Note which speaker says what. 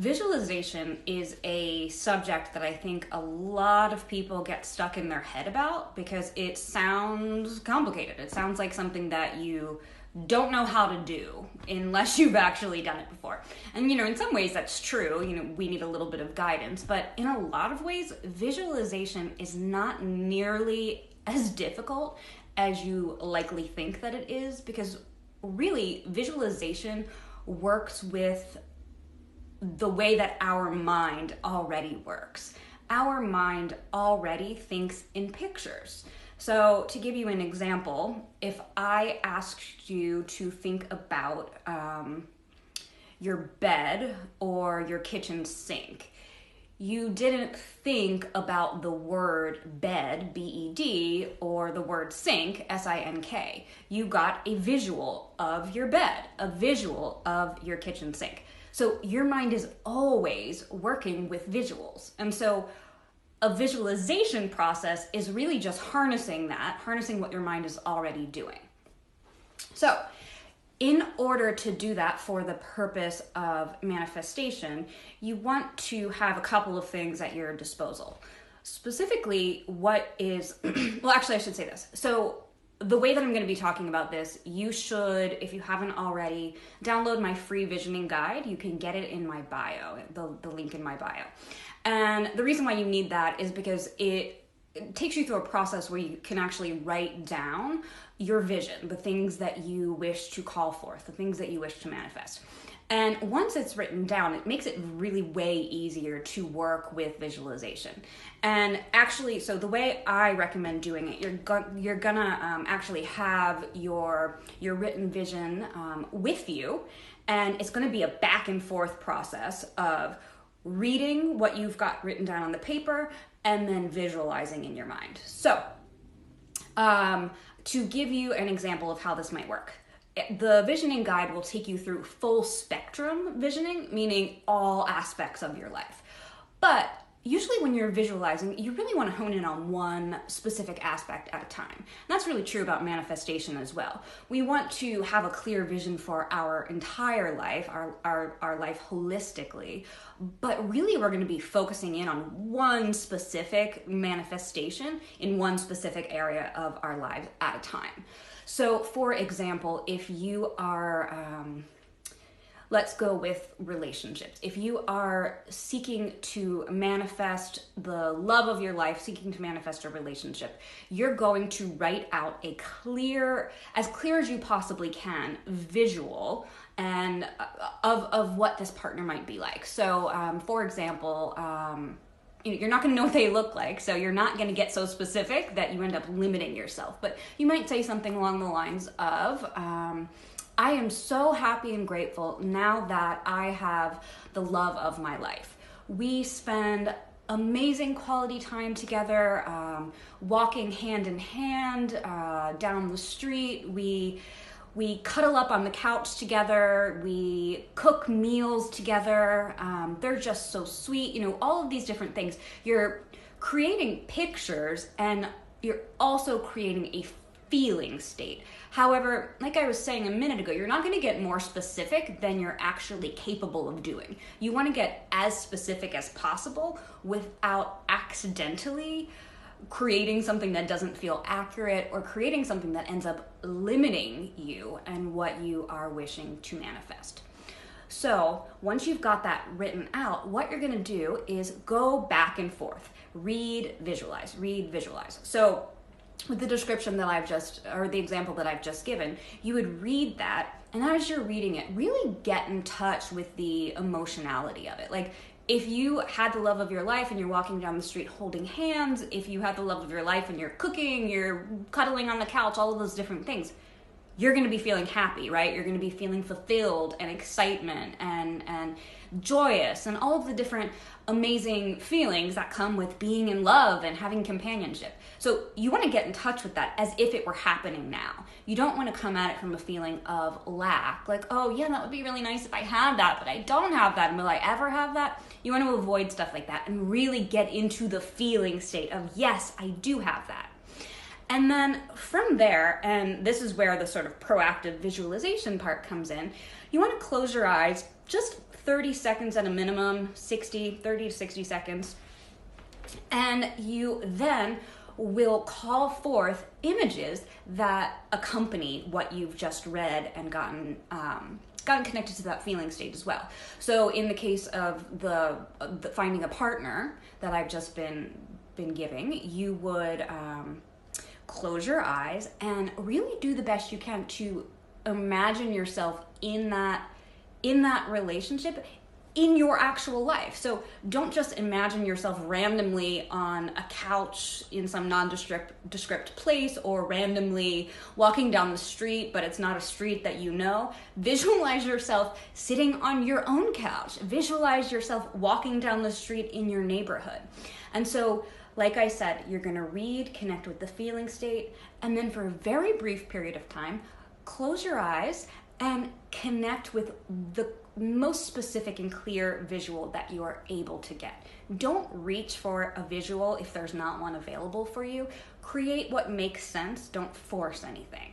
Speaker 1: Visualization is a subject that I think a lot of people get stuck in their head about because it sounds complicated. It sounds like something that you don't know how to do unless you've actually done it before. And in some ways that's true. We need a little bit of guidance, but in a lot of ways, visualization is not nearly as difficult as you likely think that it is, because really visualization works with the way that our mind already works. Our mind already thinks in pictures. So to give you an example, if I asked you to think about your bed or your kitchen sink, you didn't think about the word bed, B-E-D, or the word sink, S-I-N-K. You got a visual of your bed, a visual of your kitchen sink. So your mind is always working with visuals. And so a visualization process is really just harnessing what your mind is already doing. So in order to do that for the purpose of manifestation, you want to have a couple of things at your disposal. Specifically, what is, well, actually, I should say this. So the way that I'm going to be talking about this, you should, if you haven't already, download my free visioning guide. You can get it in my bio, the link in my bio. And the reason why you need that is because it takes you through a process where you can actually write down your vision, the things that you wish to call forth, the things that you wish to manifest. And once it's written down, it makes it really way easier to work with visualization. And actually, so the way I recommend doing it, you're gonna actually have your written vision with you, and it's gonna be a back and forth process of reading what you've got written down on the paper and then visualizing in your mind. So, to give you an example of how this might work, the visioning guide will take you through full spectrum visioning, meaning all aspects of your life. But usually when you're visualizing, you really want to hone in on one specific aspect at a time. And that's really true about manifestation as well. We want to have a clear vision for our entire life, our life holistically, but really we're going to be focusing in on one specific manifestation in one specific area of our lives at a time. So for example, if you are, let's go with relationships. If you are seeking to manifest the love of your life, seeking to manifest a relationship, you're going to write out a as clear as you possibly can, visual and of what this partner might be like. So for example, you're not going to know what they look like, so you're not going to get so specific that you end up limiting yourself. But you might say something along the lines of, I am so happy and grateful now that I have the love of my life. We spend amazing quality time together, walking hand in hand down the street. We cuddle up on the couch together. We cook meals together. They're just so sweet. All of these different things. You're creating pictures and you're also creating a feeling state. However, like I was saying a minute ago, you're not going to get more specific than you're actually capable of doing. You want to get as specific as possible without accidentally creating something that doesn't feel accurate or creating something that ends up limiting you and what you are wishing to manifest. So once you've got that written out, what you're going to do is go back and forth. Read, visualize, read, visualize. So with the description that or the example that I've just given, you would read that, and as you're reading it, really get in touch with the emotionality of it. Like, if you had the love of your life and you're walking down the street holding hands, if you had the love of your life and you're cooking, you're cuddling on the couch, all of those different things, you're going to be feeling happy, right? You're going to be feeling fulfilled and excitement and joyous and all of the different amazing feelings that come with being in love and having companionship. So you want to get in touch with that as if it were happening now. You don't want to come at it from a feeling of lack, like, oh yeah, that would be really nice if I had that, but I don't have that, and will I ever have that? You want to avoid stuff like that and really get into the feeling state of, yes, I do have that. And then from there, and this is where the sort of proactive visualization part comes in, you want to close your eyes just 30 seconds at a minimum, 30 to 60 seconds. And you then will call forth images that accompany what you've just read and gotten connected to that feeling state as well. So in the case of the finding a partner that I've just been giving, you would close your eyes and really do the best you can to imagine yourself in that relationship in your actual life. So don't just imagine yourself randomly on a couch in some nondescript place, or randomly walking down the street, but it's not a street that you know. Visualize yourself sitting on your own couch. Visualize yourself walking down the street in your neighborhood. And so, like I said, you're going to read, connect with the feeling state, and then for a very brief period of time, close your eyes and connect with the most specific and clear visual that you are able to get. Don't reach for a visual if there's not one available for you. Create what makes sense. Don't force anything.